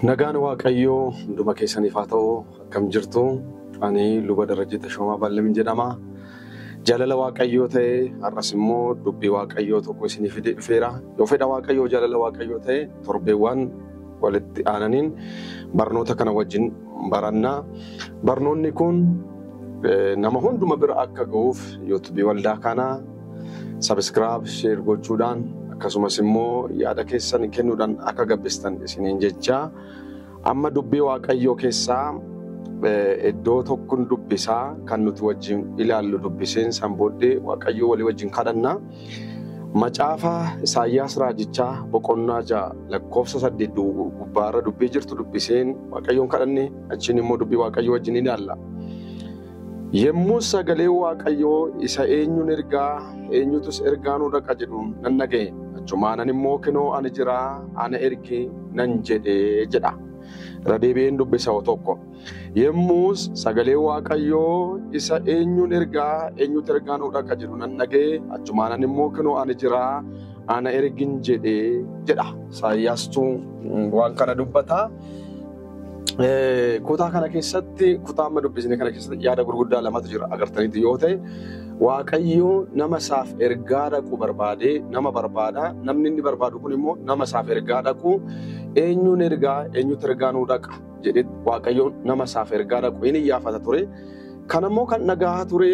Nagaan Waaqayyoo hunduma keessaniif haa ta'u akkam jirtu ani luba Darajjii Tashoomaa Ballamin jedhama. Jaalala Waaqayyoo ta'e har'as immoo dubbii Waaqayyoo tokko isiniif dhufeera. Yoo fedha Waaqayyoo jaalala Waaqayyoo ta'e torbeewwan walitti aananiin barnoota kana wajjin baranna. Barnoonni kun nama hunduma bira akka ga'uuf YouTube waldaa kana subscribe share gochuudhaan akkasumas immoo yaada keessan kennuudhaan akka gabbistan isiniin jecha amma dubbii Waaqayyoo keessaa iddoo tokkoon dubbisaa kan nuti wajjin ilaallu dubbiseen san booddee Waaqayyoo walii wajjin kadhanna. Macaafa Isaayyaas raajichaa boqonnaa 6 lakkoofsa 8 gubbaarra dubbii jirtu dubbiseen Waaqayyoon kadhanne achiin immoo dubbii Waaqayyoo wajjin ilaalla. Yemmuu sagalee Waaqayyoo isa eenyuun ergaa eenyutus ergaanuu dhaqa jedhu nan dhaga'e. Achumaanan immoo kinoo ani jira ana ergi nan jedhee jedha. Radeebiin dubbisa tokko. Yemmuu sagalee Waaqayyoo isa eenyuun ergaa eenyutu ergaanuu dhaqa jedhu nan dhaga'e. Achumaanan immoo kinoo ani jira ana ergin jedhee jedha. Isaayyaastuu waan kana dubbata. Kutaa kana keessatti kutaa amma dubbisne kana keessatti yaada gurguddaa lamatu jira agartaniitu yoo ta'e Waaqayyoo nama isaaf ergaa dhaqu barbaade nama barbaada namni inni barbaadu kun immoo nama isaaf ergaa dhaqu eenyuun ergaa eenyutu ergaanuu dhaqa jedhe Waaqayyoo nama isaaf ergaa dhaqu inni iyyaafata ture kanammoo kan dhagaa ture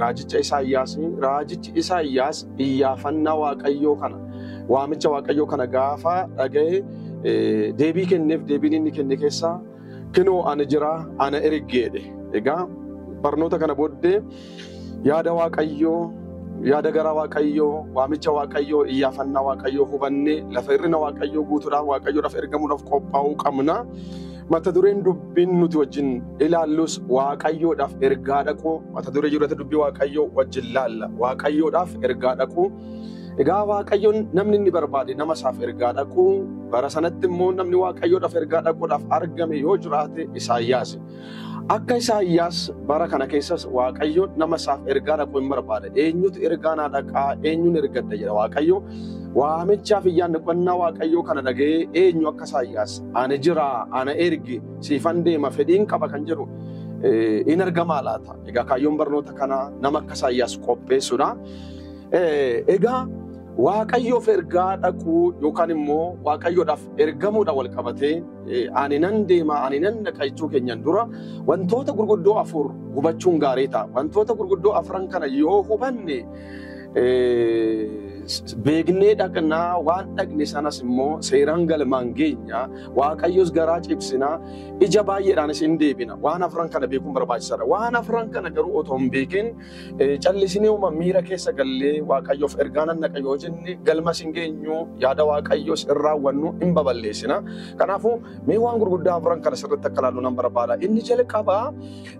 raajicha Isaayyaas iyyaafannaa Waaqayyoo kana waamicha Waaqayyoo kana gaafa dhaga'e deebii kenneef deebiin inni kenne keessaa kinoo ani jira ana ergeedhe. Egaa barnoota kana booddee yaada Waaqayyoo yaada gara Waaqayyoo waamicha Waaqayyoo iyyaafannaa Waaqayyoo hubannee lafa irrina Waaqayyoo guutuudhaan Waaqayyoodhaaf ergamuudhaaf qophaa'uu qabna. Mata dureen dubbiin nuti wajjin ilaallus Waaqayyoodhaaf ergaa dhaqu mata duree jirata dubbii Waaqayyoo wajjin laalla Waaqayyoodhaaf ergaa dhaqu. Egaa Waaqayyoon namni inni barbaade nama isaaf ergaa dhaqu bara sanatti immoo namni Waaqayyoodhaaf ergaa dhaquudhaaf argame yoo jiraate Isaayyaas. Akka Isaayyaas bara kana keessas Waaqayyoon nama isaaf ergaa dhaqu hin barbaada. Eenyutu ergaa naa dhaqaa eenyuun ergadda jedha Waaqayyo. Waamichaaf iyyaanni qonnaa Waaqayyoo kana dhaga'ee eenyu akka Isaayyaas ani jira ana ergi siifan deema fedhiin qaba kan jedhu in argamaa laata. Egaa kaayyoon barnoota kana nama akka Isaayyaas qopheessuudha. Egaa Waaqayyoof ergaa dhaquu yookaan immoo Waaqayyoodhaaf ergamuudhaan wal qabatee ani nan deema ani nan dhaqa jechuu keenyan dura wantoota gurguddoo afur hubachuun gaarii ta'a. Wantoota gurguddoo afran kana yoo hubanne beeknee dhaqnaa waan dhaqne sanas immoo seeraan galmaan geenya Waaqayyoos garaa cibsinaa ija baay'eedhaanis hin deebina. Waan afran kana beekuun barbaachisaadha. Waan afran kana garuu otoo hin beekin callisinee miira keessa gallee Waaqayyoof ergaa nan dhaqa yoo jenne galmas hin geenyu yaada Waaqayyoos hin raawwannu hin baballeessina. Kanaafuu mee waan gurguddaa afran kana sirriitti akka ilaallu nan barbaada. Inni jalqabaa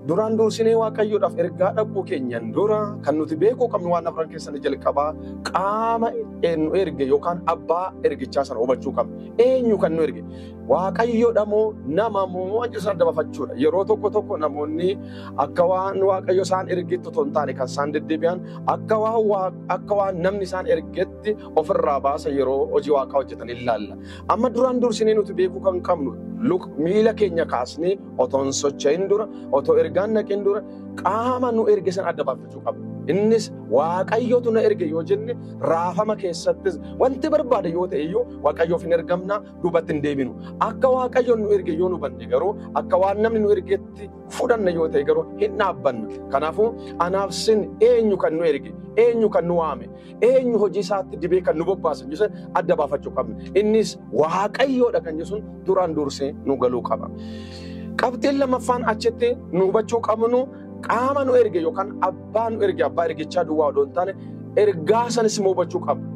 duraan dursinee Waaqayyoodhaaf ergaa dhaquu keenyan dura kan nuti beekuu qabnu waan afran keessatti jalqabaa qaama nu erge yookaan abbaa ergichaa sana hubachuu qabna. Eenyu kan nu erge? Waaqayyoodha moo nama moo waan jedhu sana dabafachuudha. Yeroo tokko namoonni akka waan Waaqayyo isaan ergetti otoo hin taane kan isaan deddeebi'an akka waan namni isaan ergetti ofirraa baasa yeroo hojii Waaqaa hojjetan ilaalla. Amma duraan dursinee nuti beekuu kan qabnu miila keenya kaasnee otoo hin socho'in dura otoo ergaan naqin dura qaama nu erge sana adda baafachuu qabna. Innis Waaqayyootu na erge yoo jenne raafama keessattis wanti barbaade yoo ta'e iyyuu Waaqayyoof hin ergamna duubatti hin deebinu. Akka Waaqayyoon nu erge yoo nu banne garuu akka waan namni nu ergetti fudhanna yoo ta'e garuu hin dhaabbanna. Kanaafuu anaaf sin eenyu kan nu erge eenyu kan nu waame eenyu hojii isaatti dibee kan nu bobbaasan jechuun adda baafachuu qabna. Innis Waaqayyoodha kan jechuun duraan dursee nu galuu qaba. Qabxiin lamaffaan achitti nu hubachuu qabnu qaama nu erge yookaan abbaa nu erge abbaa ergichaa duwwaa odoo hin taane ergaa sanis immoo hubachuu qabna.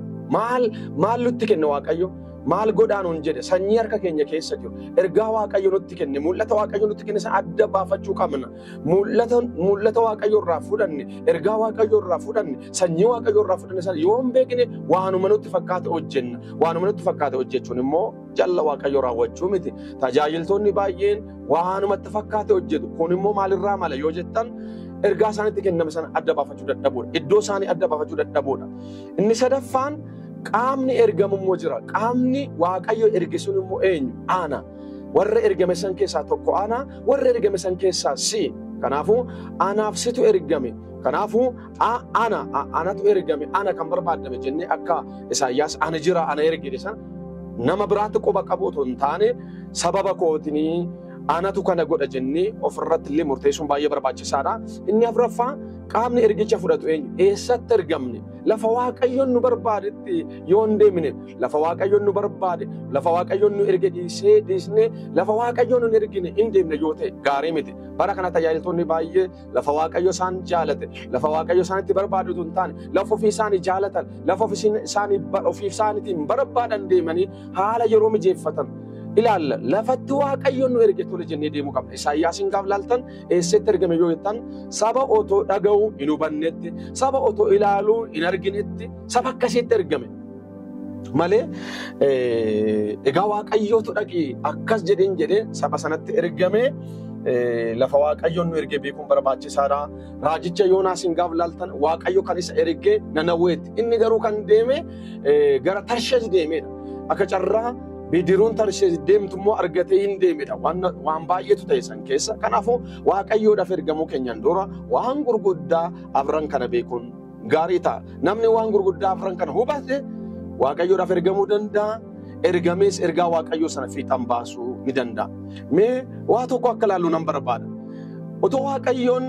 Maal nutti kenne Waaqayyo? Maal godhaanuun jedhe sanyii harka keenya keessa jiru. Ergaa Waaqayyo nutti kenne mul'ata Waaqayyo nutti kenne sana adda baafachuu qabna. Mul'ata Waaqayyo irraa fudhanne ergaa Waaqayyo irraa fudhanne sanyii Waaqayyo irraa fudhanne sana yoo hin beekne waanuma nutti fakkaate hojjenna. Waanuma nutti fakkaate hojjechuun immoo jalla Waaqayyo raawwachuu miti. Tajaajiltoonni baay'een waanumatti fakkaate hojjetu. Kun immoo maalirraa mala yoo jettan ergaa isaanitti kenname sana adda baafachuu dadhabuudha. Iddoo isaanii adda baafachuu dadhabuudha. Inni sadaffaan qaamni ergamummoo jira. Qaamni Waaqayyo erge sun immoo eenyu? Ana. warra ergame san keessaa tokko ana, warra ergame san keessaa si. Kanaafuu anaaf situ ergame. Kanaafuu anatu ergame, ana kan barbaadame jennee akka Isaayyaas ana jira ana ergite san nama biraatti quba qabu otoo hin taane sababa kootinii anatu kana godha jennee ofirratti illee murteessuun baay'ee barbaachisaadha. Inni afuraffaa qaamni ergicha fudhatu eenyu? Eessatti ergamne? Lafa Waaqayyoon nu barbaadetti yoo hin deemne, lafa Waaqayyoon nu barbaade, lafa Waaqayyoon nu erge dhiisne, lafa Waaqayyoon nu ergine hin deemne yoo ta'e gaarii miti. Bara kana tajaajiltoonni baay'ee lafa Waaqayyo isaan jaalate, lafa Waaqayyo isaanitti barbaadu hin taane, lafa ofii isaanii jaalatan, lafa ofii isaaniitiin barbaadan deemanii haala yeroo mijeeffatan. ilaalla lafatti Waaqayyoon nu erge tole jennee deemuu qabna. Isaayyaasiin gaaf laaltan eessatti ergame yoo jettan saba otoo dhaga'uu hin hubannetti, saba otoo ilaaluu hin arginetti saba akkasitti ergame malee egaa Waaqayyootu dhaqi akkas jedhee saba sanatti ergame. Lafa Waaqayyoon nu erge beekuun barbaachisaadha. Raajicha Yoonaasiin gaaf laaltan Waaqayyo kan isa erge Nanaweetti. Inni garuu kan deeme gara Tarshees deemedha. Akka carraa bidiruun Tarshees deemtu immoo argatee hin deemedha. Waan baay'eetu ta'e san keessa. Kanaafuu Waaqayyoodhaaf ergamuu keenyan dura waan gurguddaa afran kana beekuun gaarii ta'a. Namni waan gurguddaa afran kana hubate Waaqayyoodhaaf ergamuu danda'a. Ergamees ergaa Waaqayyoo sana fiixan baasuu ni danda'a. Mee waa tokko akka laallu nan barbaada. Otoo Waaqayyoon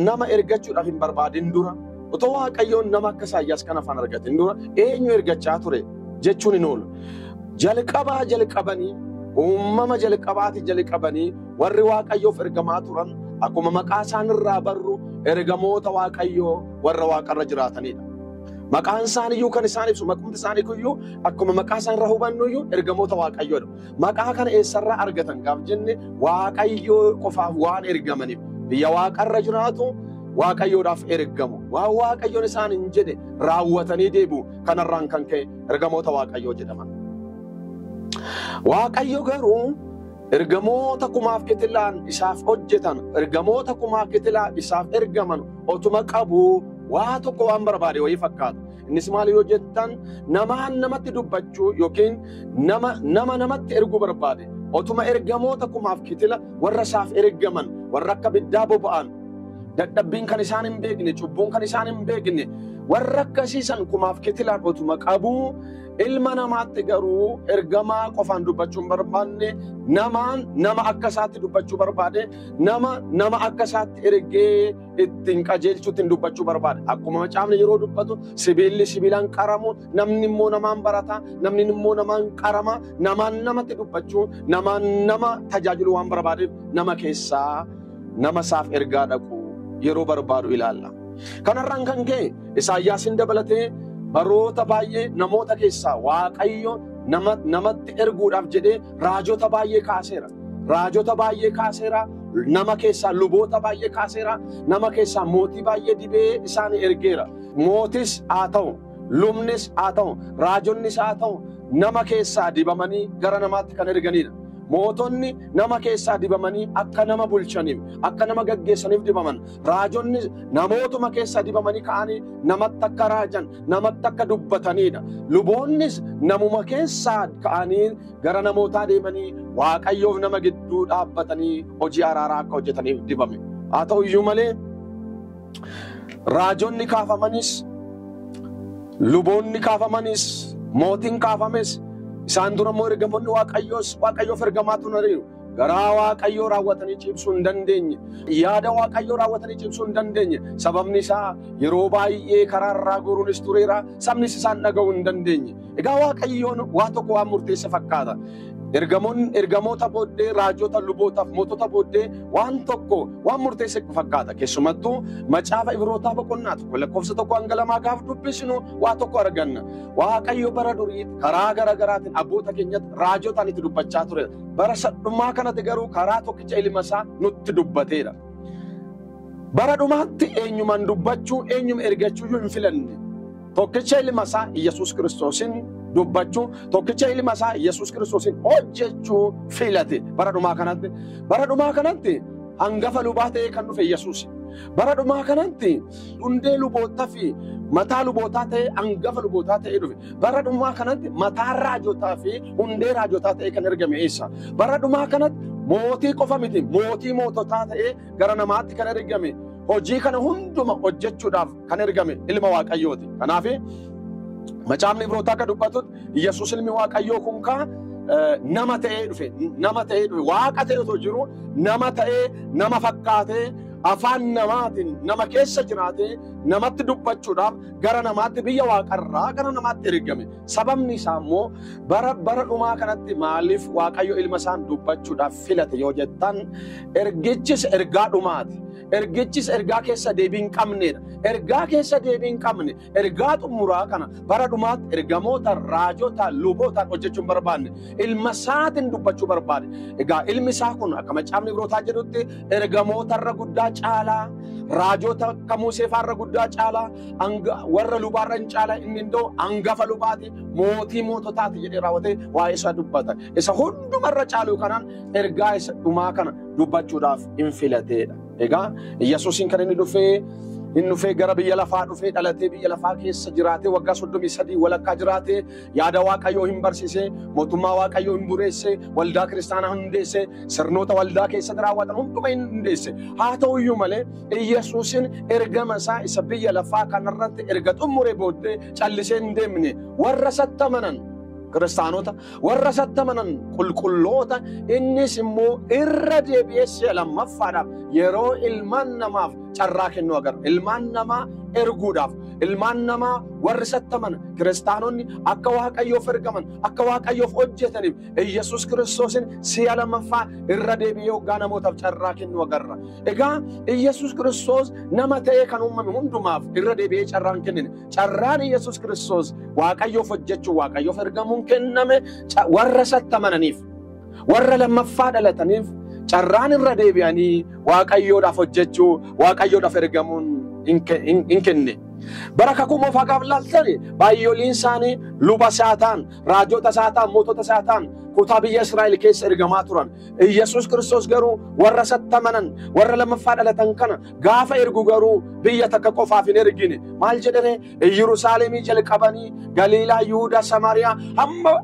nama ergachuudhaaf hin barbaadin dura, otoo Waaqayyoon nama akka Isaayyaas kana afaan argatin dura eenyu ergachaa ture jechuun hin oolu. Jalqabanii uumama jalqabanii warri Waaqayyoof ergamaa turan akkuma maqaa isaanirraa barru ergamoota Waaqayyoo warra Waaqarra jiraatanidha. Maqaan isaaniiyyuu kan isaan ibsu maqumti isaanii kuyyuu akkuma maqaa isaanirraa hubannuyyuu ergamoota Waaqayyoodha. Maqaa kana eessarraa argatan gaaf jenne Waaqayyoo qofaaf waan ergamaniif biyya Waaqarra jiraatu Waaqayyoodhaaf ergamu. Waan Waaqayyoon isaan hin jedhe raawwatanii deebi'u kanarraan kan ka'e ergamoota Waaqayyoo jedhaman. Waaqayyo garuu ergamoota kumaaf kitilaan isaaf hojjetan, ergamoota kumaaf kitilaan isaaf ergaman otuma qabu waa tokko waan barbaade wayii fakkaata. Innis maal yoo jettan namaan namatti dubbachuu yookiin nama namatti erguu barbaade. Otuma ergamoota kumaaf kitila warra isaaf ergaman, warra akka biddaa boba'an, dadhabbiin kan isaan hin beekne, cubbuun kan isaan hin beekne, warra akkasiisan kumaaf kitilaan otuma qabuu ilma namaatti garuu ergamaa qofaan dubbachuu hin barbaanne nama akka isaatti dubbachuu barbaade nama akka isaatti ergee ittiin qajeelchuutti dubbachuu barbaade. Akkuma macaafni yeroo dubbatu sibiilli sibiilaan qaramu, namni immoo namaan barata, namni immoo namaan qarama, namaan namatti dubbachuu, nama tajaajilu waan barbaadeef nama keessaa nama isaaf ergaa dhaqu yeroo barbaadu ilaalla. Kanarraan kan ka'e Isaayyaasiin dabalatee baroota baay'ee namoota keessaa Waaqayyo namatti erguudhaaf jedhee raajota baay'ee kaaseera. Nama keessaa luboota baay'ee kaaseera. Nama keessaa mootii baay'ee dibee isaan ergeera. Mootis haa ta'u, lubnis haa ta'u, raajonnis haa ta'u nama keessaa dibamanii gara namaatti kan erganidha. Mootonni nama keessaa dibamanii akka nama bulchaniif, akka nama gaggeessaniif dibaman. Raajonni namootuma keessaa dibamanii ka'anii namatti akka raajan, namatti akka dubbatanidha. Luboonnis namuma keessaa ka'anii gara namootaa deemanii Waaqayyoof nama gidduu dhaabbatanii hojii araaraa akka hojjetaniif dibame. Haa ta'u iyyuu malee raajonni kaafamanis, luboonni kaafamanis, mootiin kaafames isaan dura immoo ergamoonni Waaqayyoof ergamaa turaniiru. Garaa Waaqayyoo raawwatanii cibsuu hin dandeenye. Yaada Waaqayyoo raawwatanii cibsuu hin dandeenye. Sababni isaa yeroo baay'ee karaa irraa goruunis tureera. Sabnis isaan dhaga'uu hin dandeenye. Egaa Waaqayyoon waa tokko waan murteesse fakkaata. Ergamoota booddee, raajota, lubootaaf, mootota booddee waan tokko waan murteesse fakkaata. Keessumattuu macaafa Ibrootaa boqonnaa tokko lakkoofsa 1-2 gaaf dubbisnu waa tokko arganna. Waaqayyo bara durii karaa garaagaraatiin abboota keenyatti raajotaan itti dubbachaa ture. Bara sadhumaa kanatti garuu karaa tokkicha ilma isaa nutti dubbateera. Bara dhumaatti eenyumaan dubbachuu, eenyuma ergachuu hin filanne. Tokkicha ilma isaa Yesuus Kiristoosin dubbachuu, tokkicha ilma isaa Yesuus Kiristoosin hojjechuu filate bara dhumaa kanatti. Bara dhumaa kanatti hangafa lubaa ta'ee kan dhufe Yesuus. Bara dhumaa kanatti hundee lubootaa fi mataa lubootaa ta'e hangafa lubootaa ta'e dhufe. Bara dhumaa kanatti mataa raajotaa fi hundee raajotaa ta'e kan ergame eessa? Bara dhumaa kanatti mootii qofa miti, mootii moototaa ta'e gara namaatti kan ergame. Hojii kana hunduma hojjechuudhaaf kan ergame ilma Waaqayyooti. Kanaaf macaafni Ibrootaa akka dubbatutti Yesuus ilmi Waaqayyoo kun nama ta'ee dhufe, Waaqa ta'e otoo jiru nama ta'ee, nama fakkaatee, afaan namaatiin nama keessa jiraatee namatti dubbachuudhaaf gara namaatti biyya Waaqarraa gara namaatti ergame. Sababni isaa immoo bara dhumaa kanatti maaliif Waaqayyo ilma isaan dubbachuudhaaf filate yoo jettan, ergichis ergaa dhumaati. Ergichis ergaa keessa deebii hin qabnedha. Ergaa keessa deebii hin qabne, ergaa xumuraa kana bara dhumaatti ergamoota, raajota, lubootaan hojjechuu hin barbaanne. Ilma isaatiin dubbachuu barbaade. Egaa ilmi isaa kun akka macaafni Ibrootaa jedhutti ergamootarra guddaa caalaa, raajota akka Museefaarra guddaa caalaa, warra lubaarra hin caalaa, inni iddoo hangafa lubaati, mootii moototaati jedhee raawwatee waa'ee isaa dubbata. Isa hundumarra caaluu kanaan ergaa isa dhumaa kana dubbachuudhaaf hin filateedha. Egaa Yesuusin kan inni dhufee gara biyya lafaa dhufee dhalatee biyya lafaa keessa jiraatee waggaa 33 walakkaa jiraatee yaada Waaqayyoo hin barsiisee, mootummaa Waaqayyoo hin bureessee, waldaa kiristaanaa hundeessee, sirnoota waldaa keessatti raawwatan hunduma hin hundeesse. Haa ta'uyyuu malee Yesuusin ergama isaa isa biyya lafaa kanarratti erga xumuree booddee callisee hin deemne. Warra sattamanan kiristaanota, warra sattamanan qulqulloota, innis immoo irra deebi'ee lammaffaadhaaf yeroo ilmaan namaaf carraa kennu agarra. Ilmaan namaa erguudhaaf, ilmaan namaa warri sattaman kiristaanonni akka Waaqayyoof ergaman, akka Waaqayyoof hojjetaniif Yesuus Kiristoosin si'a lammaffaa irra deebi'ee hoggaa namootaaf carraa kennu agarra. Egaa Yesuus Kiristoos nama ta'ee kan uumame hundumaaf irra deebi'ee carraa hin kennine. Carraan Yesuus Kiristoos Waaqayyoof hojjechuu, Waaqayyoof ergamuun kenname warra sattamananiif, warra lammaffaa dhalataniif carraan irra deebi'anii Waaqayyoodhaaf hojjechuu, Waaqayyoodhaaf ergamuun hin kenne. Bara kakuu moofaqaaf laaltani baay'ooliin isaanii luba isaa ta'an, raajota isaa ta'an, mootota isaa ta'an kutaa biyya Israa'el keessa ergamaa turan. Yesuus Kiristoos garuu warra sattamanan, warra lammaffaa dhalatan kana gaafa ergu garuu biyya takka qofaaf hin ergine. Maal jedhanii Yerusaalemii jalqabanii Galiilaa, Yihuudaa, Samaariyaa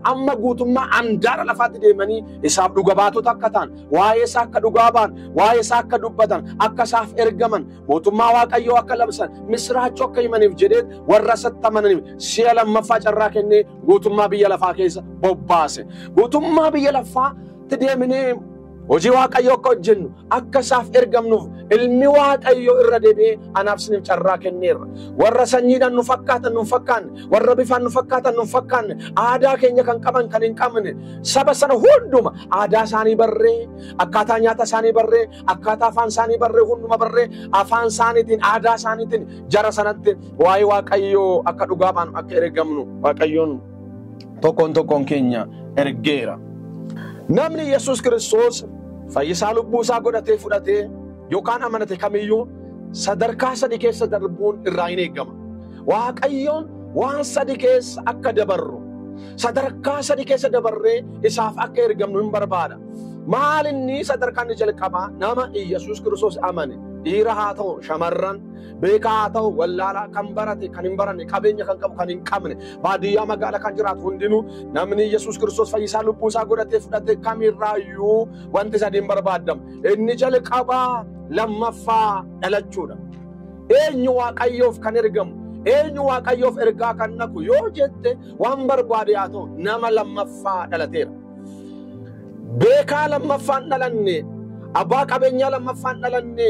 hamma guutummaa handaara lafaatti deemanii isaaf dhuga baatota akka ta'an, waa'ee isaa akka dhugaa ba'an, waa'ee isaa akka dubbatan, akka isaaf ergaman, mootummaa Waaqayyoo akka labsan, misraachoo akka himaniif jedhee warra sattamaniif si'a lammaffaa carraa kennee guutummaa biyya lafaa keessa bobbaase. Guutummaa biyya lafaatti deemnee hojii Waaqayyoo akka hojjennu, akka isaaf ergamnuuf ilmi Waaqayyoo irra deebi'ee anaaf isiniif carraa kenneera. Warra sanyiidhaan nu fakkaatan nu fakkaanne, warra bifaan nu fakkaatan nu fakkaanne, aadaa keenya kan qaban kan hin qabne, saba sana hunduma aadaa isaanii barree, akkaataa nyaata isaanii barree, akkaataa afaan isaanii barree, hunduma barree, afaan isaaniitiin, aadaa isaaniitiin jara sanatti waa'ee Waaqayyoo akka dhugaa baanu akka ergamnu Waaqayyoon tokkoon keenya ergeera. Namni Yesuus Kiristoos fayyisaa lubbuu isaa godhatee fudhatee yookaan amanate kamiyyuu sadarkaa sadii keessa darbuun irraa hin eegama. Waaqayyoon waan sadii keessa akka dabarru, sadarkaa sadii keessa dabarree isaaf akka ergamnu hin barbaada. Maal inni sadarkaan jalqabaa nama Yesuus Kiristoos amane, dhiira haa ta'u shamarran, beekaa haa ta'u wallaalaa, kan barate kan hin baranne, qabeenya kan qabu kan hin qabne, baadiyyaa magaalaa kan jiraatu hundinuu namni Yesuus Kiristoos fayyisaa lubbuu isaa godhatee fudhate kamirraayyuu wanti sadii hin barbaadamu. Inni jalqabaa lammaffaa dhalachuudha. Eenyu Waaqayyoof kan ergamu, eenyu Waaqayyoof ergaa kan naqu yoo jette waan barbaade haa ta'u nama lammaffaa dhalateera. Beekaa lammaffaan dhalanne, abbaa qabeenyaa lammaffaan dhalanne,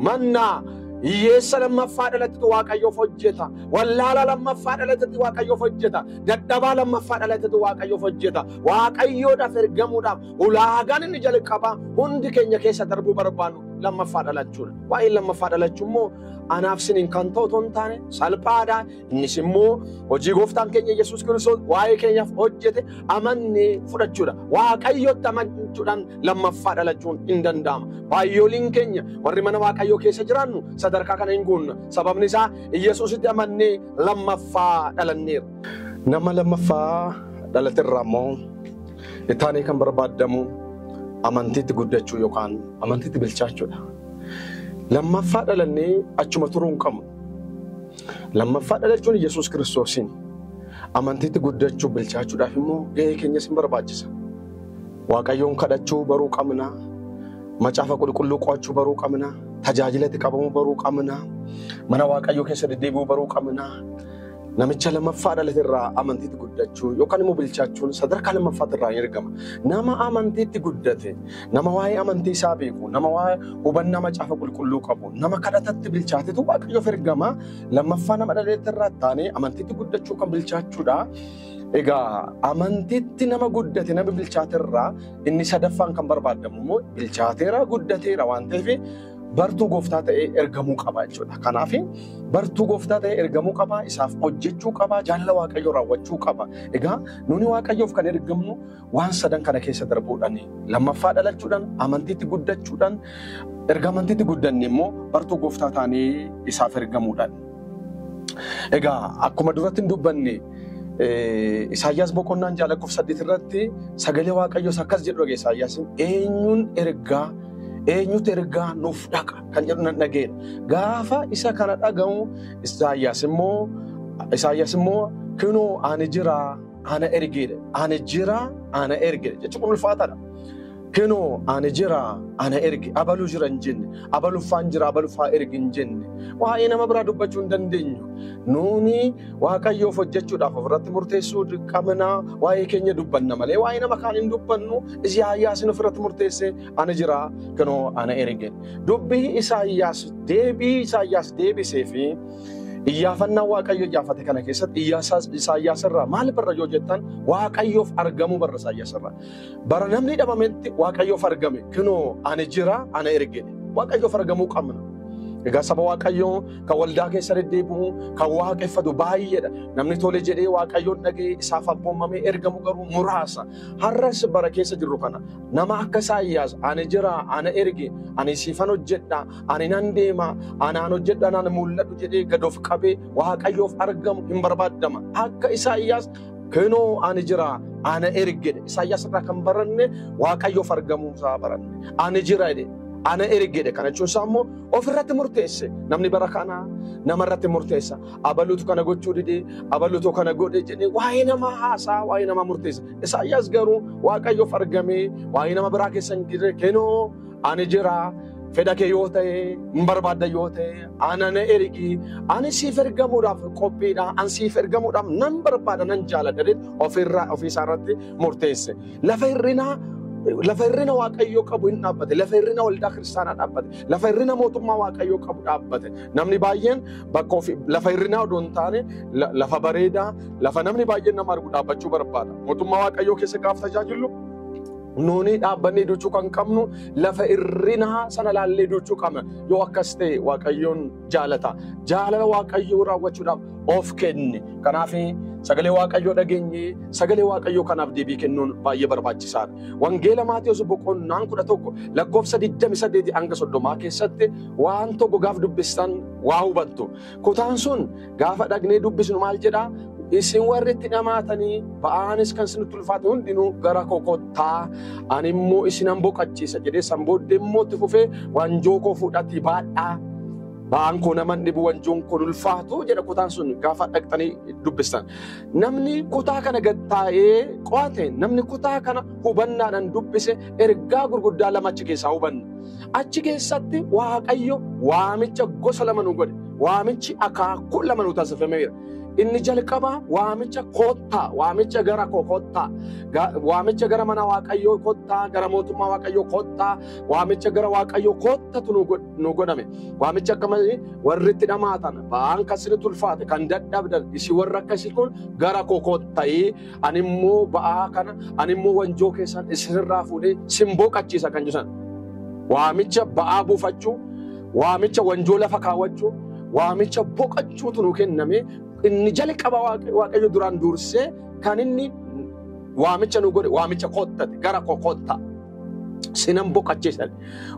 mannaa hiyyeessa lammaffaa dhalatetu Waaqayyoof hojjeta. Wallaala lammaffaa dhalatetu Waaqayyoof hojjeta. Dadhabaa lammaffaa dhalatetu Waaqayyoof hojjeta. Waaqayyoodhaaf ergamuudhaaf ulaagaan inni jalqabaa hundi keenya keessa darbuu barbaannu lammaffaa dhalachuudha. Waa'ee lammaffaa dhalachuu immoo anaaf isiniin kan ta'u otoo hin taane salphaadha. Innis immoo hojii gooftaan keenya Yesuus Kiristoos waa'ee keenyaaf hojjete amannee fudhachuudha. Waaqayyootti amanuudhaan lammaffaa dhalachuun hin danda'ama. Baay'ooliin keenya warri mana Waaqayyoo keessa jiraannu sadarkaa kana hin guunna. Sababni isaa Yesuusitti amannee lammaffaa dhalanneera. Nama lammaffaa dhalaterraa immoo ittaanee kan barbaadamu amantiitti guddachuu yookaan amantiitti bilchaachuudha. Lammaffaa dhalannee achuma turuu hin qabnu. Lammaffaa dhalachuun Yesuus Kiristoosiin amantiitti guddachuu bilchaachuudhaaf immoo gahee keenyas hin barbaachisa. Waaqayyoon kadhachuu baruu qabna. Macaafa qulqulluu qo'achuu baruu qabna. Tajaajilatti qabamuu baruu qabna. Mana Waaqayyoo keessa deddeebi'uu baruu qabna. Namicha lammaffaa dhalate irraa amantiitti guddachuu yookaan immoo bilchaachuun sadarkaa lammaffaatti irraa hin ergama. Nama amantiitti guddate, nama waa'ee amantii isaa beeku, nama waa'ee hubannaa macaafa qulqulluu qabu, nama kadhatatti bilchaatetu Waaqayyoof ergama. Lammaffaa nama dhalate irraa taanee amantiitti guddachuu kan bilchaachuudha. Egaa amantiitti nama guddate nama bilchaate irraa inni sadaffaan kan barbaadamu immoo bilchaateera guddateera waan ta'eef bartuu gooftaa ta'ee ergamuu qaba jechuudha. Kanaaf bartuu gooftaa ta'ee ergamuu qaba, isaaf hojjechuu qaba, jaalala Waaqayyoo raawwachuu qaba. Egaa nuni Waaqayyoof kan ergamnu waan sadan kana keessa darbuudhaan lammaffaa dhalachuudhaan amantiitti guddachuudhaan erga amantiitti guddanne immoo bartuu gooftaa taanee isaaf ergamuudhaan. Egaa akkuma duratti hin dubbanne Isaayyaas boqonnaan 6:8 irratti sagalee Waaqayyoos akkas jedhu dhage Isaayyaas eenyutu ergaa nuuf dhaqa kan jedhu nan dhageera. Gaafa isa kana dhagahu Isaayyaas immoo kunoo ani jira ana ergeedha. Ani jira ana ergeedha jechuun kun ulfaataadha. Kunoo ani jira ana erge abaluu jira hin jenne abaluffaan jira abaluffaa erge hin jenne waa'ee nama biraa dubbachuu hin dandeenyu. Nuuni Waaqayyoof hojjechuudhaaf ofirratti murteessuu qabna. Waa'ee keenya dubbanna malee waa'ee nama kaan hin dubbannu. Isaayyaas ofirratti murteessee ani jira kunoo ana erge. Dubbii Isaayyaas deebisee fi iyyaafannaa Waaqayyo iyyaafate kana keessatti Isaayyaas irraa maal barra yoo jettan Waaqayyoof argamuu barra Isaayyaas irraa. Bara namni dhabametti Waaqayyoof argame kunoo ani jira ana erge. Waaqayyoof argamuu qabna. Egaa saba Waaqayyoo kan waldaa keessa deddeebi'u kan waaqeffatu baay'eedha. Namni tole jedhee Waaqayyoon dhagee isaaf abboomamee ergamu garuu muraasa. Har'as bara keessa jirru kana nama akka Isaayyaas ani jira ana erge ani siifan hojjedha ani nan deema anaan hojjedha anaan mul'atu jedhee gad of qabee Waaqayyoof argamu hin barbaadama. Akka Isaayyaas kunoo ani jira ana erge. Isaayyaas irraa kan baranne Waaqayyoof argamuu isaa baranne. Ani jira jedhe. Ana ergeedha kana jechuun isaa immoo ofirratti murteesse. Namni bara kana namarratti murteessa. Abaluutu kana gochuu didee abaluutu kana godhe jedhee waa'ee nama haasaa waa'ee nama murteessa. Isaayyaas garuu Waaqayyoof argamee waa'ee nama biraa keessa hin jirre kunoo ani jira fedha kee yoo ta'e hin barbaadda yoo ta'e ana na ergi ani siif ergamuudhaaf qophiidha ani siif ergamuudhaaf nan barbaada nan jaalladha ofiisaa irratti murteesse. Lafa hirrina Waaqayyoo qabu hin dhaabbate. Lafa hirrina waldaa kiristaanaa dhaabbate. Lafa hirrina mootummaa Waaqayyoo qabu dhaabbate. Namni baay'een bakka ofii lafa hirrinaa odoo hin taane lafa bareedaa lafa namni baay'een nama argu dhaabbachuu barbaada. Mootummaa Waaqayyoo keessa gaafa tajaajilu nuuni dhaabbannee duuchuu kan qabnu lafa hirrinaa sana laallee duuchuu qabna. Yoo akkas ta'e Waaqayyoon jaalata. Jaalala Waaqayyoo raawwachuudhaaf of kenne. Kanaaf sagalee Waaqayyoo dhageenye sagalee Waaqayyoo kanaaf deebii kennuun baay'ee barbaachisaadha. Wangeela Maatiyos boqonnaan 11 lakkoofsa 28 hanga 30 keessatti waan tokko gaaf dubbistan waa hubattu. Kutaan sun gaafa dhagnee dubbisnu maal jedhaa? Isin warri itti dhamaatanii ba'aanis kan isinitti ulfaate hundinuu gara koo kottaa ani immoo isinan boqachiisa jedhee san booddee immoo itti fufee wanjoo koo fudhatii baadhaa. Ba'aan koo naman dhibu wanjoon koo ulfaatu jedha kutaan sun gaafa dhaqxanii dubbistan. Namni kutaa kana gad taa'ee qo'ate namni kutaa kana hubannaadhaan dubbise ergaa gurguddaa lama achi keessaa hubanna. Achi keessatti Waaqayyo waamicha gosa lama nu godhe. Waamichi akaakuu lama nu taasifameera. Inni jalqabaa waamicha kottaa, waamicha gara koo kottaa, waamicha gara mana Waaqayyoo kottaa, gara mootummaa Waaqayyoo kottaa, waamicha gara Waaqayyoo kottatu nu godhame. Waamicha akkamii warri itti dhamaatan ba'aan kan isinitti ulfaate kan dadhabdan isin warra akkasii kun gara koo kotta'ee ani immoo ba'aa kana ani immoo wanjoo keessan isinirraa fuudhee sin boqachiisa kan jedhan. Waamicha ba'aa buufachuu, waamicha wanjoo lafa kaawwachuu, waamicha boqachuutu nu kenname. Inni jalqaba Waaqayyo duraan dursee kan inni waamicha nu godhe waamicha kottate gara koo kottaa sinan boqachiisan.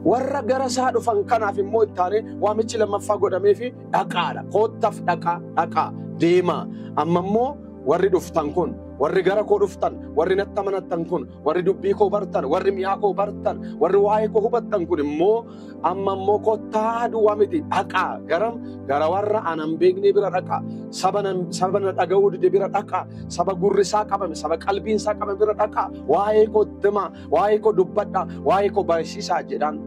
Warra gara isaa dhufan kanaaf immoo ittaanee waamichi lammaffaa godhamee fi dhaqaadha. Kottaaf dhaqaa deemaa. Amma immoo warri dhuftan kun warri gara koo dhuftan, warri natti amanattan kun, warri dubbii koo bartan, warri mi'aa koo bartan, warri waa'ee koo hubattan kun immoo amma immoo kottaa duwwaa miti dhaqaa gara warra anan beekne bira dhaqaa, saba na dhaga'uu dide bira dhaqaa, saba gurri isaa qabame, saba qalbiin isaa qabame bira dhaqaa, waa'ee koo himaa, waa'ee koo dubbadhaa, waa'ee koo barsiisaa jedhaan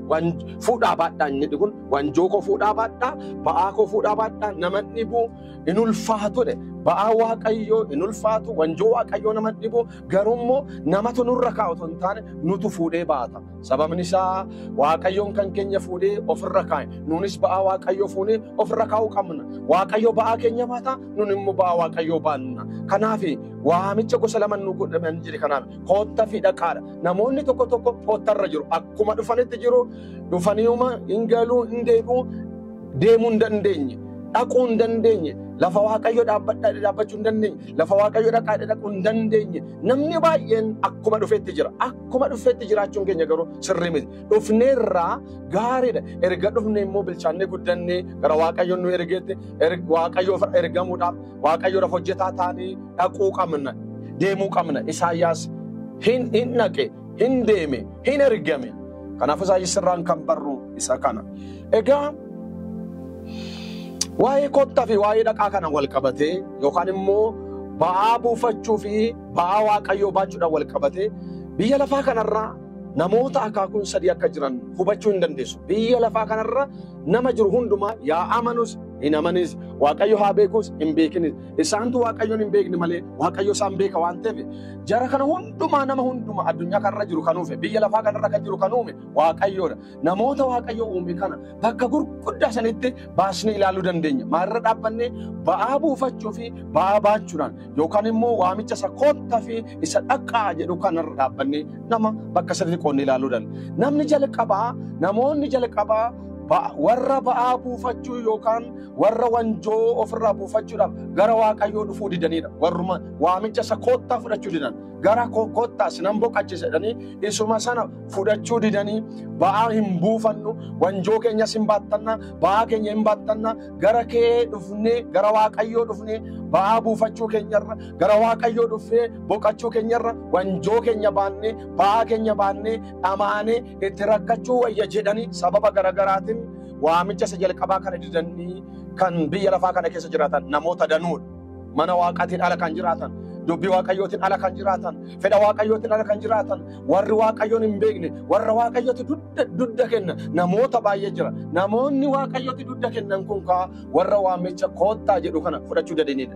fuudhaa baadhaa inni kun wanjoo koo fuudhaa baadhaa, ba'aa koo fuudhaa baadhaa, nama dhibuu hin ulfaatu dhe. Ba'aa Waaqayyoo hin ulfaatu, wanjoo Waaqayyoo nama dhibu, garuu immoo namatu nurra kaa'u hin taane nutu fuudhee baata. Sababni isaa Waaqayyoon kan keenya fuudhee ofirra kaa'e, nuunis ba'aa Waaqayyoo fuunee ofirra kaa'uu qabna. Waaqayyoo ba'aa keenya baata, nun immoo ba'aa Waaqayyoo baanna. Kanaaf waamicha gosa lama nu godhaman jire. Kanaaf koottaa fi dhaqaadha. Namoonni tokko tokko koottarra jiru, akkuma dhufanitti jiru, dhufaniuma hin galuu hin deebi'u, deemuu hin dandeenye, dhaquu hin dandeenye. Lafa Waaqayyoo dhaabbachuu hin dandeenye, lafa Waaqayyoo dhaquu hin dandeenye. Namni baay'een akkuma dhufetti jira. Akkuma dhufetti jiraachuun keenya garuu sirrii miti. Dhufneerraa gaariidha. Erga dhufne immoo bilchaannee guddannee gara Waaqayyoon nu ergeetti Waaqayyoof ergamuudhaaf, Waaqayyoodhaaf hojjetaa taanee dhaquu qabna, deemuu qabna. Isaayyaas hin dhaqe, hin deeme, hin ergame. Kanaaf Isaayyaas irraan kan barru isa kana. Egaa waa'ee kottaa fi waa'ee dhaqaa kana wal qabatee yookaan immoo ba'aa buufachuu fi ba'aa Waaqayyoo baachuudhaan wal qabatee biyya lafaa kanarraa namoota akaakuun sadii akka jiran hubachuu hin dandeessu. Biyya lafaa kanarra nama jiru hundumaa yaa amanus hin amanis, Waaqayyo haa beekus hin beekinis. Isaantu Waaqayyoon hin beekne malee Waaqayyo isaan beeka waan ta'eef jara kana hundumaa nama hundumaa addunyaa kanarra jiru kan uume, biyya lafaa kanarra kan jiru kan uume Waaqayyoodha. Namoota Waaqayyo uume kana bakka gurguddaa sanitti baasnee ilaaluu dandeenya. Maalirra dhaabbannee ba'aa buufachuu fi ba'aa baachuudhaan yookaan immoo waamicha isa koottaa fi isa dhaqaa jedhu kanarra dhaabbannee nama bakka sadiitti qoonnee ilaaluu dandeenya. Namoonni jalqabaa warra ba'aa buufachuu yookaan warra wanjoo ofirraa buufachuudhaaf gara Waaqayyoo dhufuu didanidha. Warruma waamicha isa koottaa fudhachuu didan, gara koottaa sinan boqachisa jedhanii isuma sana fudhachuu didanii ba'aa hin buufannu, wanjoo keenyas hin baattanna, ba'aa keenya hin baattanna, gara kee dhufnee gara Waaqayyoo dhufnee ba'aa buufachuu keenyarra, gara Waaqayyoo dhufnee boqachuu keenyarra wanjoo keenya baannee, ba'aa keenya baannee, dhamaanee itti rakkachuu wayya jedhanii sababa garaagaraatiin waamicha isa jalqabaa kana didanii kan biyya lafaa kana keessa jiraatan namoota danuudha. Mana Waaqaatiin ala kan jiraatan, dubbii Waaqayyootiin ala kan jiraatan, fedha Waaqayyootiin ala kan jiraatan, warri Waaqayyoon hin beekne, warra Waaqayyooti dudda kenna namoota baay'ee jira. Namoonni Waaqayyooti dudda kennan kun warra waamicha koottaa jedhu kana fudhachuu dadanidha.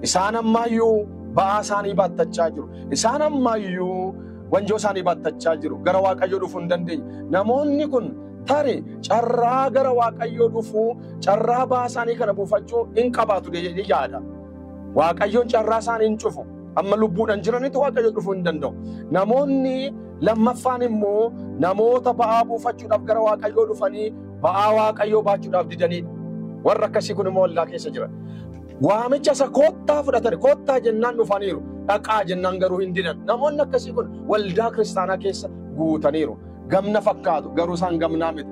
Isaan ammaayyuu ba'aa isaanii baattachaa jiru. Isaan ammaayyuu wanjoo isaanii baattachaa jiru. Gara Waaqayyoo dhufuu hin dandeenye. Namoonni kun tarii carraa gara Waaqayyoo dhufuu, carraa ba'aa isaanii kana buufachuu hin qabaatu jedhee yaada. Waaqayyoon carraa isaanii hin cufu. Amma lubbuudhaan jiranitti Waaqayyoo dhufuu hin danda'u. Namoonni lammaffaan immoo namoota ba'aa buufachuudhaaf gara Waaqayyoo dhufanii ba'aa Waaqayyoo baachuudhaaf didanidha. Warra akkasii kun immoo waldaa keessa jira. Waamicha isa koottaa fudhatan, koottaa jennaan dhufaniiru, dhaqaa jennaan garuu hin didan. Namoonni akkasii kun waldaa kiristaanaa keessa guutaniiru. Gamna fakkaatu garuu isaan gamnaa miti.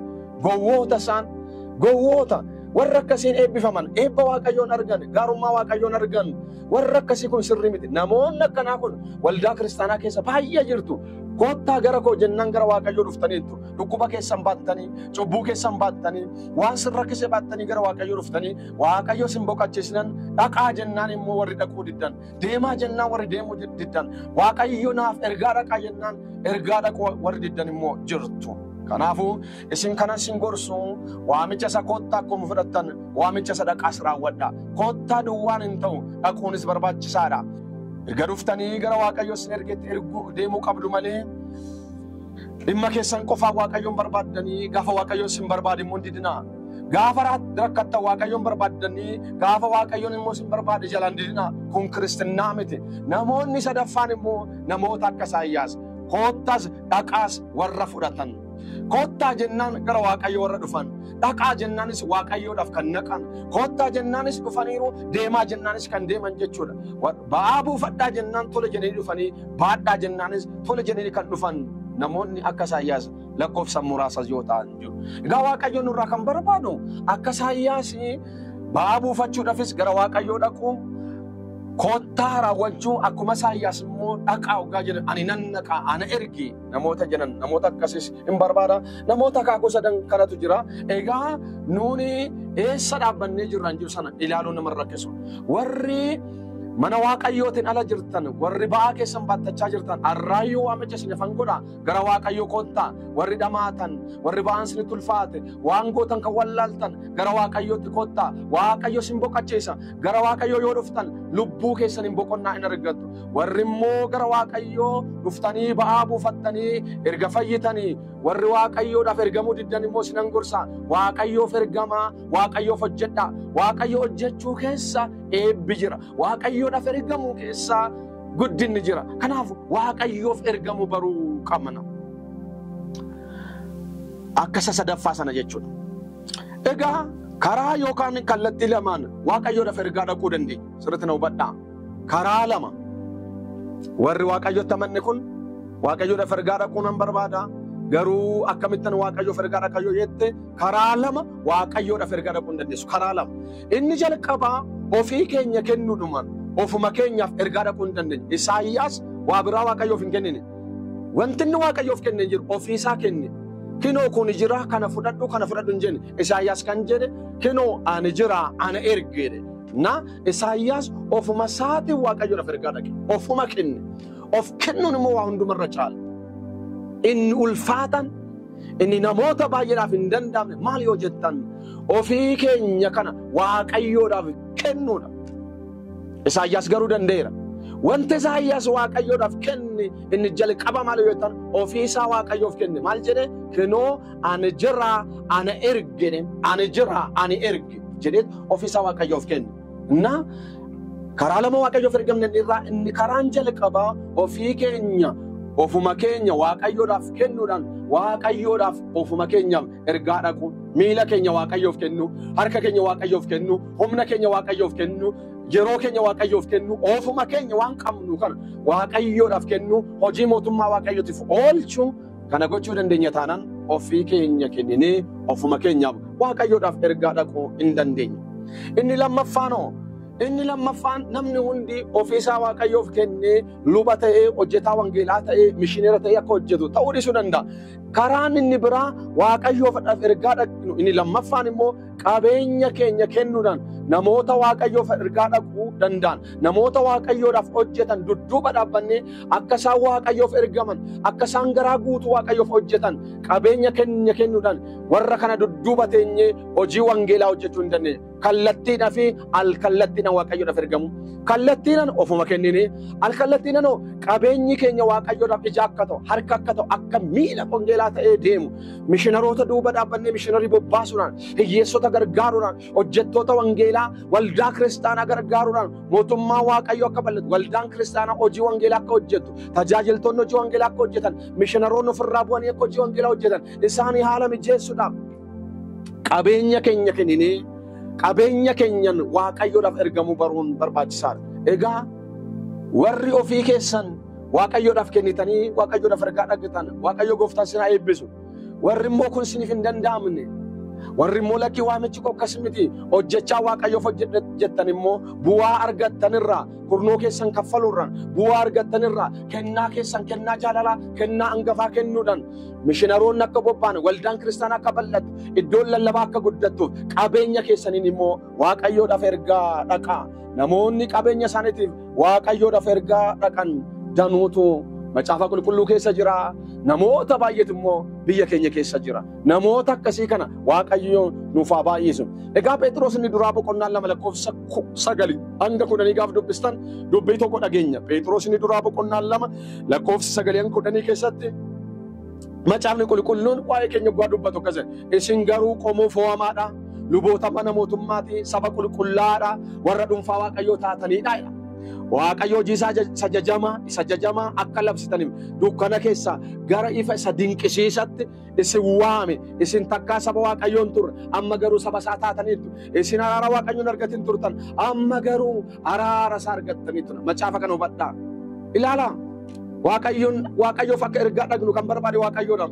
Gowwoota warra akkasiin eebbifaman, eebba Waaqayyoon argan, gaarummaa Waaqayyoon argan, warra akkasii kun sirrii miti. Namoonni akkanaa kun waldaa kiristaanaa keessa baay'ee jirtu. Koottaa gara koo jennaan gara Waaqayyoo dhuftaniitu. Dhukkuba keessan baattanii, cubbuu keessan baattanii, waan sin rakkise baattanii gara Waaqayyoo dhuftanii, Waaqayyoo sin boqachiisnan, dhaqaa jennaan immoo warri dhaquu diddan, deemaa jennaan warri deemuu diddan, Waaqayyo naaf ergaa dhaqaa jennaan ergaa dhaquu warri diddan immoo jirtu. Kanaafuu isin kanas hin gorsu waamicha isa koottaa akkuma fudhattan waamicha isa dhaqaas raawwadha. Koottaa duwwaan hin ta'u, dhaquunis barbaachisaadha. Erga dhuftanii gara Waaqayyoo isin ergetti deemuu qabdu malee dhimma keessan qofaa Waaqayyoon barbaaddanii gaafa Waaqayyoon isin barbaade immoo hin didinaa. Gaafa rakkattan Waaqayyoon barbaaddanii gaafa Waaqayyoon immoo isin barbaade jalaan didinaa. Kun kiristinnaa miti. Namoonni sadaffaan immoo namoota akka Isaayyaas koottas dhaqaas warra fudhatan. Koottaa jennaan gara Waaqayyoo warra dhufan, dhaqaa jennaanis Waaqayyoodhaaf kan naqan, koottaa jennaanis dhufaniiru, deemaa jennaanis kan deeman jechuudha. Ba'aa buufadhaa jennaan tola jedhanii dhufanii, baadhaa jennaanis tola jedhanii kan dhufan namoonni akka Isaayyaas lakkoofsa muraasa yoo ta'an jiru. Egaa Waaqayyoon nurraa kan barbaadu akka Isaayyaas ba'aa buufachuudhaafis gara Waaqayyoo dhaqu, kottaa raawwachuu akkuma Isaayyaas immoo dhaqaa hoggaa jedhan ani nan dhaqaa ana ergi namoota jedhan namoota akkasiis hin barbaada. Namoota akaakuu sadan kanatu jira. Egaa nuuni eessa dhaabbannee jirran jiru sana ilaaluun nama rakkisu. Warri mana Waaqayyootiin ala jirtan, warri ba'aa keessan baattachaa jirtan, arraayyuu waamicha isin afaan godhaa gara Waaqayyoo kottaa. Warri dhamaatan, warri ba'aan isinitti ulfaate, waan gootan kan wallaaltan gara Waaqayyootti kottaa. Waaqayyo isin boqachiisa. Gara Waaqayyoo yoo dhuftan lubbuu keessan hin boqonnaa hin argattu. Warri immoo gara Waaqayyoo dhuftanii ba'aa buufattanii erga fayyitanii warri Waaqayyoodhaaf ergamuu diddan immoo sinan gorsaa. Waaqayyoof ergamaa, Waaqayyoof hojjedhaa. Waaqayyo hojjechuu keessa eebbi jira. Waaqayyoodhaaf ergamuu keessa guddinni jira. Kanaaf Waaqayyoof ergamuu baruu qabna. Akka sadaffaa sana jechuudha. Egaa karaa yookaan kallattii lamaan Waaqayyoodhaaf ergaa dhaquu dandeenya. Sirriitti na hubadhaa. Karaa lama. Warri Waaqayyootti amanne kun Waaqayyoodhaaf ergaa dhaquu nan barbaada. Garuu akkamittan Waaqayyoof ergaa dhaqaa yoo jette karaa lama Waaqayyoodhaaf ergaa dhaquu hin dandeessu. Karaa lama. Inni jalqabaa ofii keenya kennuudhumaan ofuma keenyaaf ergaa dhaquu hin dandeenye. Isaayyaas waa biraa Waaqayyoof hin kennine. Wanti inni Waaqayyoof kenne jiru ofii isaa kenne. Kinoo kun jira kana fudhadhu hin jenne. Isaayyaas kan jedhe kinoo ani jira ana ergeedhe. Na Isaayyaas ofuma isaatiin Waaqayyoodhaaf ergaa dhaqe. Ofuma kenne. Of kennuun immoo waa hundumarra caala. Inni ulfaatan, inni namoota baay'eedhaaf hin danda'amne maal yoo jettan ofii keenya kana Waaqayyoodhaaf kennuudha. Isaayyaas garuu danda'eera. Wanti Isaayyaas Waaqayyoodhaaf kenne inni jalqaba maal yoo jettan ofii isaa Waaqayyoof kenne. Maal jedhee kinoo ani jira ana erge, ani jira ani erge jedhee ofii isaa Waaqayyoof kenne. Na karaa lama Waaqayyoof ergamne irraa inni karaan jalqabaa ofii keenya ofuma keenya Waaqayyoodhaaf kennuudhaan Waaqayyoodhaaf ofuma keenyaaf ergaa dhaqu. Miila keenya Waaqayyoof kennu, harka keenya Waaqayyoof kennu, humna keenya Waaqayyoof kennu, yeroo keenya Waaqayyoof kennu, ofuma keenya waan qabnu kana Waaqayyoodhaaf kennu, hojii mootummaa Waaqayyootiif oolchu kana gochuu dandeenya taanaan ofii keenya kenninee ofuma keenyaaf Waaqayyoodhaaf ergaa dhaquu hin dandeenya. Inni lammaffaan namni hundi ofiisaa Waaqayyoof kennee luba ta'ee hojjetaa wangeelaa ta'ee mishineera ta'ee akka hojjetu ta'uu dhiisuu danda'a. Karaan inni biraa Waaqayyoof ergaa dhaqnu inni lammaffaan immoo qabeenya keenya kennuudhaan namoota Waaqayyoof ergaa dhaquu danda'an, namoota Waaqayyoodhaaf hojjetan dudduuba dhaabbannee akka isaan Waaqayyoof ergaman, akka isaan garaa guutuu Waaqayyoof hojjetan qabeenya keenya kennuudhaan warra kana dudduuba teenyee hojii wangeelaa hojjechuu hin dandeenye. Kallattiidhaa fi alkallattiidhaan Waaqayyoodhaaf ergamu. Kallattiidhaan ofuma kennine, alkallattiidhaan qabeenyi keenya Waaqayyoodhaaf ija akka ta'u, harka akka ta'u, akka miila wangeelaa ta'ee deemu. Mishiinaroota duuba dhaabbannee mishiinarii bobbaasuudhaan, hiyyeessota gargaaruudhaan, hojjettoota wangeelaa, waldaa kiristaanaa gargaaruudhaan, mootummaa Waaqayyoo akka bal'atu, waldaan kiristaanaa hojii wangeelaa akka hojjetu, tajaajiltoonni hojii wangeelaa akka hojjetan, mishiinaroonni ofirraa bu'anii akka hojii wangeelaa hojjetan, isaanii haala mijeessuudhaaf qabeenya keenya kenninee qabeenya keenyan Waaqayyoodhaaf ergamuu baruun barbaachisaadha. Egaa warri ofii keessan Waaqayyoodhaaf kennitanii Waaqayyoodhaaf ergaa dhaqxan Waaqayyo gooftaan isin haa eebbisu. Warri immoo kun isiniif hin danda'amne, warri immoo lakkii waamichi koo akkas miti hojjechaa Waaqayyoof hojjettan immoo bu'aa argattanirraa kurnoo keessan kaffaluurraan bu'aa argattanirraa kennaa keessan kennaa jaalalaa kennaa hangafaa kennuudhaan mishiinaroonni akka bobba'an waldaan kiristaanaa akka bal'atu iddoon lallabaa akka guddattuuf qabeenya keessaniin immoo Waaqayyoodhaaf ergaa dhaqaa. Namoonni qabeenya isaaniitiif Waaqayyoodhaaf ergaa dhaqan danuutu macaafa qulqulluu keessa jira. Namoota baay'eetu immoo biyya keenya keessa jira. Namoota akkasii kana Waaqayyoon nuuf haa baay'isu. Egaa Phexros inni duraa boqonnaan 2:9 hanga 10 gaaf dubbistan dubbii tokko dhageenya. Phexros inni duraa boqonnaan 2:9 keessatti macaafni qulqulluun waa'ee keenya gubbaa dubbatu akkasii. Isin garuu qomoo fo'amaadha. Luboota mana mootummaati, saba qulqullaadha, warra dhuunfaa Waaqayyoo taataniidha. Waaqayyo hojii isa jajamaa akka labsitaniif dukkana keessa gara ifa isa dinqisiisatti isin waame. Isin takkaa saba Waaqayyoon turre amma garuu saba isaa taataniitu. Isin araara Waaqayyoon argatin turtan amma garuu araara isaa argattaniitu. Macaafa kana hubadhaa. Ilaalaa Waaqayyoof akka ergaa dhaqnu kan barbaade Waaqayyoodhaaf.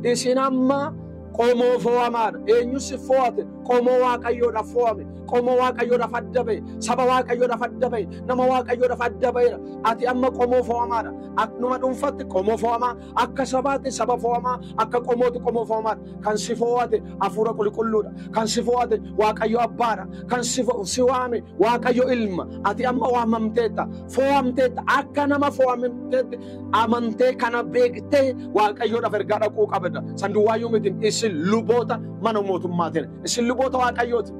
Isin amma qomoo fo'amaadha. Eenyus fo'ate qomoo waaqayyoodhaaf fo'ame, qomoo waaqayyoodhaaf adda ba'e, saba waaqayyoodhaaf adda ba'e, nama waaqayyoodhaaf adda ba'eera. Ati amma qomoo fo'amaadha. Akkuma dhuunfaatti qomoo fo'amaa, akka sabaatti saba fo'amaa, akka qomootti qomoo fo'amaadha. Kan si fo'ate hafuura qulqulluudha. Kan si fo'ate waaqayyo abbaadha. Kan si waame waaqayyo ilma. Ati amma waamamteetta, fo'amteetta, akka nama fo'amteetti amantee kana beektee waaqayyoodhaaf ergaa dhaquu qabda. San duwwaayyuu miti, isin luboota mana mootummaatiin, isin luboota waaqayyooti.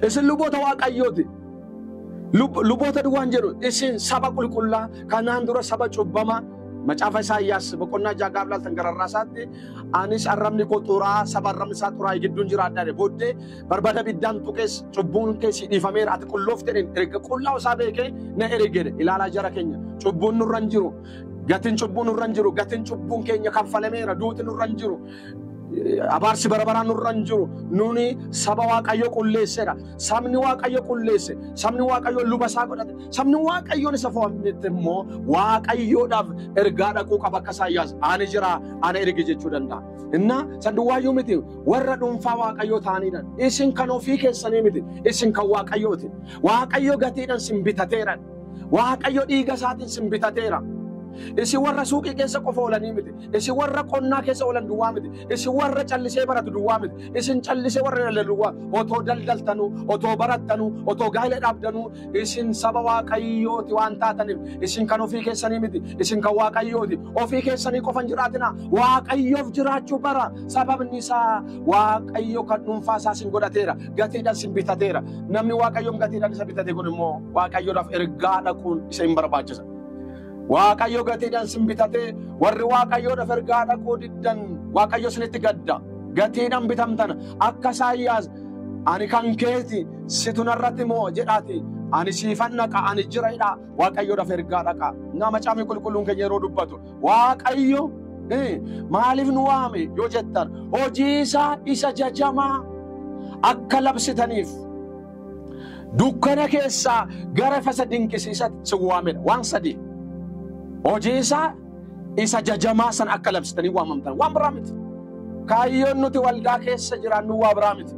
Isin luboota waaqayyooti. Luboota duwwaan jedhu isin saba qulqullaa kanaan dura saba cubbamaa. Macaafa Isaayyaas boqonnaa ja'a laaltan gararraasaatti anis arrabni koo xuraa saba arrabni isaa xuraa gidduun jiraadha. Booddee barbada biddaan tuqees cubbuun keessi dhiifameera. Ati qullooftee erga qullaa isaa beekee na ergedhe. Ilaalaa jara keenya cubbuun nurra hin jiru. Gatiin cubbuun nurra hin jiru. Gatiin cubbuun keenya kaffalameera. Duuti nurra hin jiru. Abaarsi barabaraan nurra hin jiru. Nuni saba waaqayyo qulleessedha. Sabni waaqayyo qulleesse. Sabni waaqayyo luba isaa godhate. Sabni waaqayyoon isa fo'ametti immoo waaqayyoodhaaf ergaa dhaquu qaba akka Isaayyaas. Ani jira, ana ergi jechuu danda'a. Inna san duwwaayyuu miti warra dhuunfaa waaqayyoo ta'aniidhaan. Isin kan ofii keessanii miti. Isin kan waaqayyooti. Waaqayyo gatiidhaan sin bitateera. Waaqayyo dhiiga isaatiin sin bitateera. Isin warra suuqii keessa qofa oolanii miti. Isin warra qonnaa keessa oolan duwwaa miti. Isin warra callisee baratu duwwaa miti. Isin callisee warra daldaluwaa otoo daldaltanuu, otoo barattanuu, otoo gaa'ela dhaabdanuu isin saba waaqayyooti waan taataniif isin kan ofii keessanii miti. Isin kan waaqayyooti. Ofii keessanii qofa hin jiraatinaa. Waaqayyoof jiraachuu bara. Sababni isaa waaqayyo kan dhuunfaa isaa sin godhateera. Gatiidhaan sin bitateera. Namni waaqayyoon gatiidhaan isa bitate kun immoo waaqayyoodhaaf ergaa dhaquun isa hin barbaachisa. Waaqayyo gatiidhaan sin bitatee warri waaqayyoodhaaf ergaa dhaquu diddan waaqayyo sinitti gadda. Gatiidhaan bitamtan akka Isaayyaas ani kan keeti situ narratti moo jedhaati. Ani siifan naqa, ani jiraadha. Waaqayyoodhaaf ergaa dhaqa. Nama caamii qulqulluun keenya yeroo dubbatu waaqayyo maaliif nu waame yoo jettan hojii isaa isa jajamaa akka labsitaniif dukkana keessaa gara ifa dinqisiisatti si waamedha. Waan sadii. Hojii isaa isa jajamaa san akka labsitanii waamamtan. Waan biraa miti. Kaayyoon nuti waldaa keessa jiraannu waa biraa miti.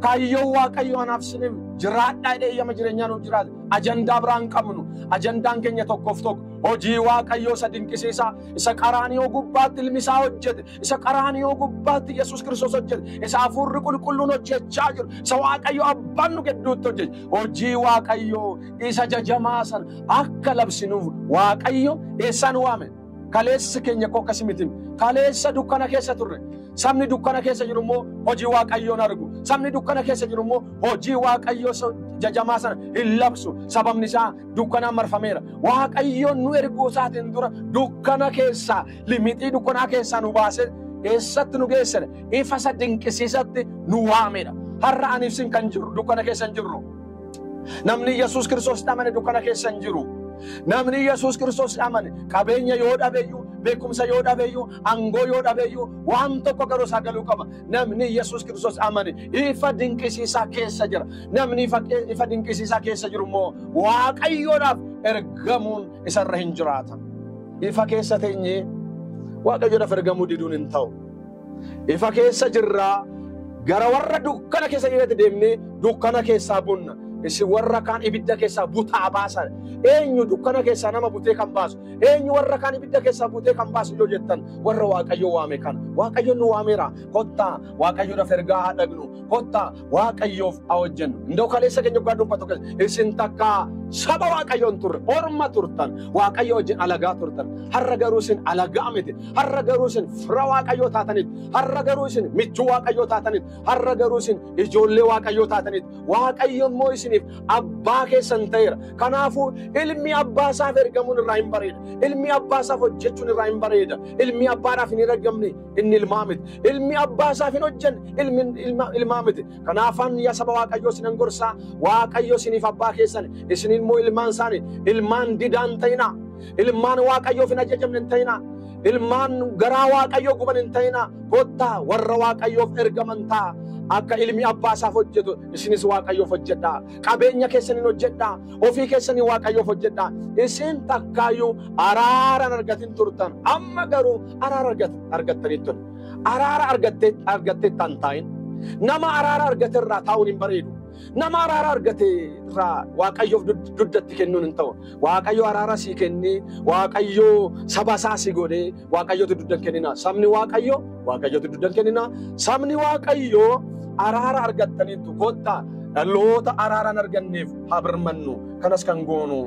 Kaayyoon waaqayyo anaaf isiniif jiraadhaa eeyyama jireenyaa nuuf jiraate. Ajandaa biraa hin qabnu. Ajandaan keenya tokkoof tokko. Hojii waaqayyoo isa dinqisiisaa isa qaraaniyoo gubbaatti ilmi isaa hojjete. Isa qaraaniyoo gubbaatti Yesuus Kiristoos hojjete. Isa hafuurri qulqulluun hojjechaa jiru. Isa waaqayyo abbaan nu gidduutti hojjete. Hojii waaqayyoo isa jajamaa san akka labsinuuf waaqayyo eessaan waame. Kaleessa keenya koo akkasii miti. Kaleessa dukkana keessa turre. Sabni dukkana keessa jiru immoo hojii waaqayyoon argu. Sabni dukkana keessa jiru immoo hojii waaqayyoo jajamaa sana hin labsu. Sababni isaa dukkanaan marfameera. Waaqayyoon nu erguu isaatiin dura dukkana keessaa limixii dukkanaa keessaa nu baase eessatti nu geessere. Ifa isa dinqisiisatti nu waamedha. Har'a ani ibsin kan jiru dukkana keessa hin jirru. Namni Yesuus Kiristoos amane dukkana keessa hin jiru. Namni Yesuus Kiristoos amane qabeenya yoo dhabeeyyuu, beekumsa yoo dhabeeyyuu, aangoo yoo dhabeeyyuu waan tokko garuu isaa galuu qaba. Namni Yesuus Kiristoos amane ifa dinqisiisaa keessa jira. Namni ifa dinqisiisaa keessa jiru immoo waaqayyoodhaaf ergamuun isarra hin jiraata. Ifa keessa teenyee waaqayyoodhaaf ergamuu diduun hin ta'u. Ifa keessa jirraa gara warra dukkana keessa jiratti deemnee dukkana keessaa bunna. Isin warra kaan ibidda keessaa butaa baasan. Eenyu dukkana keessaa nama butee kan baasu? Eenyu warra kaan ibidda keessaa butee kan baasu yoo jettan warra waaqayyo waame kana. Waaqayyo nu waameera. Kottaa waaqayyoodhaaf ergaa haa dhaqnu. Kottaa waaqayyoof haa hojjennu. Indoo kaleessa keenya dhugaa dubbatu keessa isin takka saba waaqayyoon turre orma turtan waaqayyo wajjin alagaa turtan. Har'a garuu isin alagaa miti. Har'a garuu isin fira waaqayyoo taataniit. Har'a garuu isin michuu waaqayyoo taataniit. Har'a garuu isin ijoollee waaqayyoo taataniit. Waaqayyo immoo isiniif abbaa keessan ta'eera. Kanaafuu ilmi abbaa isaaf ergamuun irraa hin bareeda. Ilmi abbaa isaaf hojjechuun irraa hin bareeda. Ilmi abbaadhaaf hin ergamne inni ilmaa miti. Ilmi abbaa isaaf hin hojjenne ilmaa miti. Kanaafan yaa saba waaqayyoo isinan gorsaa waaqayyo isiniif abbaa keessan isin immoo ilmaan isaanii ilmaan didaan ta'ina. Ilmaan waaqayyoof hin ajajamne hin ta'ina. Ilmaan garaa waaqayyoo guban hin ta'ina. Kottaa warra waaqayyoof ergaman ta'a. Akka ilmi abbaa isaaf hojjetu isinis waaqayyoof hojjedhaa. Qabeenya keessaniin hojjedhaa. Ofii keessanii waaqayyoof hojjedhaa. Isin takkaayyuu araara argatin turtan. Amma garuu araara argattaniittu. Araara argattee tan taa'in. Nama araara argate irraa taa'uun hin bareedu. Nama araara argate irraa Waaqayyoof duddatti kennuun hin ta'u. Waaqayyo araara sii kennee, Waaqayyo saba isaa si godhee, Waaqayyootu duddan kennina. Sabni Waaqayyo, Waaqayyootu duddan kennina. Sabni Waaqayyo araara argattaniitu kottaa dhaloota araaraan arganneef haa birmannu. Kanas kan goonu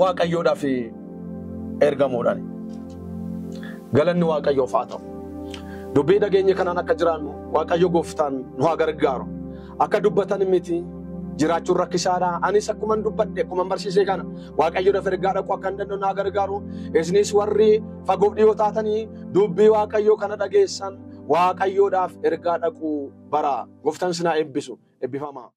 Waaqayyoodhaaf ergamuudhaan. Galanni Waaqayyoof haa ta'u. Dubbii dhageenye kanaan akka jiraannu Waaqayyo Gooftaan nu haa gargaaru. Akka dubbatan miti jiraachuun rakkisaadha. Anis akkuman dubbadhe akkuman barsiisee kana Waaqayyoodhaaf ergaa dhaqu akka hin danda'u na gargaaru. Isinis warri fagoof dhiyoo taatanii dubbii Waaqayyoo kana dhageessan Waaqayyoodhaaf ergaa dhaqu bara. Gooftaan sinaa eebbisu. Eebbifamaa.